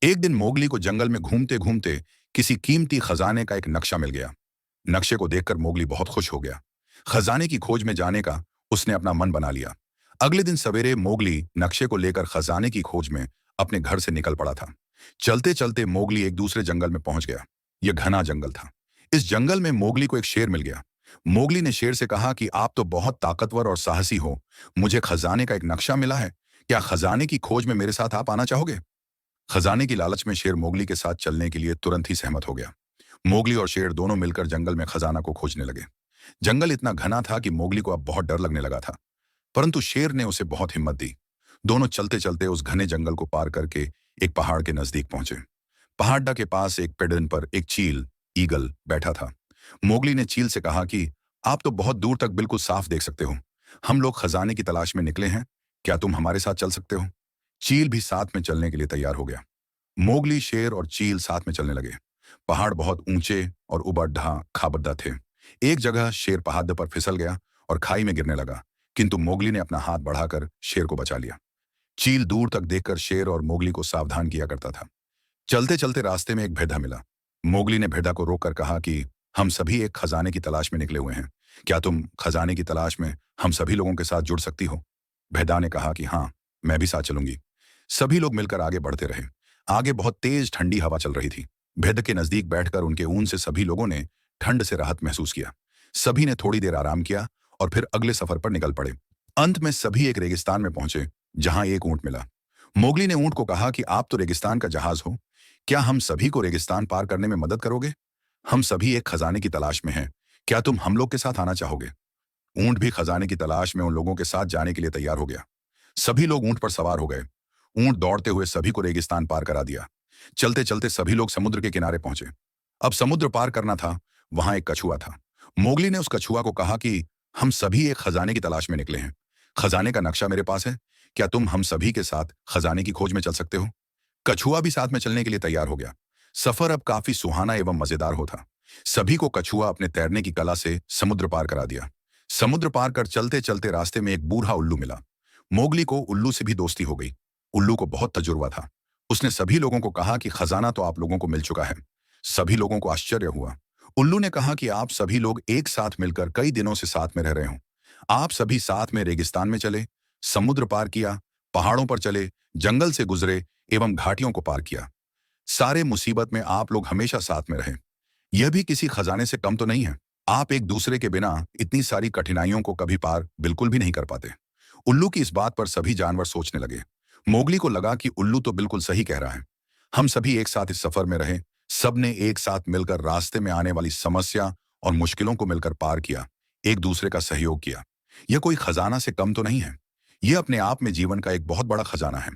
एक दिन मोगली को जंगल में घूमते घूमते किसी कीमती खजाने का एक नक्शा मिल गया। नक्शे को देखकर मोगली बहुत खुश हो गया। खजाने की खोज में जाने का उसने अपना मन बना लिया। अगले दिन सवेरे मोगली नक्शे को लेकर खजाने की खोज में अपने घर से निकल पड़ा था। चलते चलते मोगली एक दूसरे जंगल में पहुंच गया। यह घना जंगल था। इस जंगल में मोगली को एक शेर मिल गया। मोगली ने शेर से कहा कि आप तो बहुत ताकतवर और साहसी हो। मुझे खजाने का एक नक्शा मिला है। क्या खजाने की खोज में मेरे साथ आप आना चाहोगे? खजाने की लालच में शेर मोगली के साथ चलने के लिए तुरंत ही सहमत हो गया। मोगली और शेर दोनों मिलकर जंगल में खजाना को खोजने लगे। जंगल इतना घना था कि मोगली को अब बहुत डर लगने लगा था, परंतु शेर ने उसे बहुत हिम्मत दी। दोनों चलते चलते उस घने जंगल को पार करके एक पहाड़ के नजदीक पहुंचे। पहाड़ के पास एक पेड़ पर एक चील ईगल बैठा था। मोगली ने चील से कहा कि आप तो बहुत दूर तक बिल्कुल साफ देख सकते हो। हम लोग खजाने की तलाश में निकले हैं। क्या तुम हमारे साथ चल सकते हो? चील भी साथ में चलने के लिए तैयार हो गया। मोगली, शेर और चील साथ में चलने लगे। पहाड़ बहुत ऊंचे और उबड़ खाबड़दा थे। एक जगह शेर पहाड़ पर फिसल गया और खाई में गिरने लगा, किंतु मोगली ने अपना हाथ बढ़ाकर शेर को बचा लिया। चील दूर तक देखकर शेर और मोगली को सावधान किया करता था। चलते चलते रास्ते में एक भेड़ा मिला। मोगली ने भेड़ा को रोककर कहा कि हम सभी एक खजाने की तलाश में निकले हुए हैं। क्या तुम खजाने की तलाश में हम सभी लोगों के साथ जुड़ सकती हो? भेड़ा ने कहा कि हाँ, मैं भी साथ चलूंगी। सभी लोग मिलकर आगे बढ़ते रहे। आगे बहुत तेज ठंडी हवा चल रही थी। भेड़ के नजदीक बैठकर उनके ऊन से सभी लोगों ने ठंड से राहत महसूस किया। सभी ने थोड़ी देर आराम किया और फिर अगले सफर पर निकल पड़े। अंत में सभी एक रेगिस्तान में पहुंचे, जहां एक ऊंट मिला। मोगली ने ऊंट को कहा कि आप तो रेगिस्तान का जहाज हो। क्या हम सभी को रेगिस्तान पार करने में मदद करोगे? हम सभी एक खजाने की तलाश में हैं। क्या तुम हम लोग के साथ आना चाहोगे? ऊंट भी खजाने की तलाश में उन लोगों के साथ जाने के लिए तैयार हो गया। सभी लोग ऊंट पर सवार हो गए। ऊंट दौड़ते हुए सभी को रेगिस्तान पार करा दिया। चलते चलते सभी लोग समुद्र के किनारे पहुंचे। अब समुद्र पार करना था। वहां एक कछुआ था। मोगली ने उस कछुआ को कहा कि हम सभी एक खजाने की तलाश में निकले हैं। खजाने का नक्शा मेरे पास है। क्या तुम हम सभी के साथ खजाने की खोज में चल सकते हो? कछुआ भी साथ में चलने के लिए तैयार हो गया। सफर अब काफी सुहाना एवं मजेदार होता। सभी को कछुआ अपने तैरने की कला से समुद्र पार करा दिया। समुद्र पार कर चलते चलते रास्ते में एक बूढ़ा उल्लू मिला। मोगली को उल्लू से भी दोस्ती हो गई। उल्लू को बहुत तजुर्बा था। उसने सभी लोगों को कहा कि खजाना तो आप लोगों को मिल चुका है। सभी लोगों को आश्चर्य हुआ। उल्लू ने कहा कि आप सभी लोग एक साथ मिलकर कई दिनों से साथ में रह रहे हो। आप सभी साथ में रेगिस्तान में चले, समुद्र पार किया, पहाड़ों पर चले, जंगल से गुजरे एवं घाटियों को पार किया। सारे मुसीबत में आप लोग हमेशा साथ में रहे। यह भी किसी खजाने से कम तो नहीं है। आप एक दूसरे के बिना इतनी सारी कठिनाइयों को कभी पार बिल्कुल भी नहीं कर पाते। उल्लू की इस बात पर सभी जानवर सोचने लगे। मोगली को लगा कि उल्लू तो बिल्कुल सही कह रहा है। हम सभी एक साथ इस सफर में रहे। सबने एक साथ मिलकर रास्ते में आने वाली समस्या और मुश्किलों को मिलकर पार किया, एक दूसरे का सहयोग किया। यह कोई खजाना से कम तो नहीं है। यह अपने आप में जीवन का एक बहुत बड़ा खजाना है।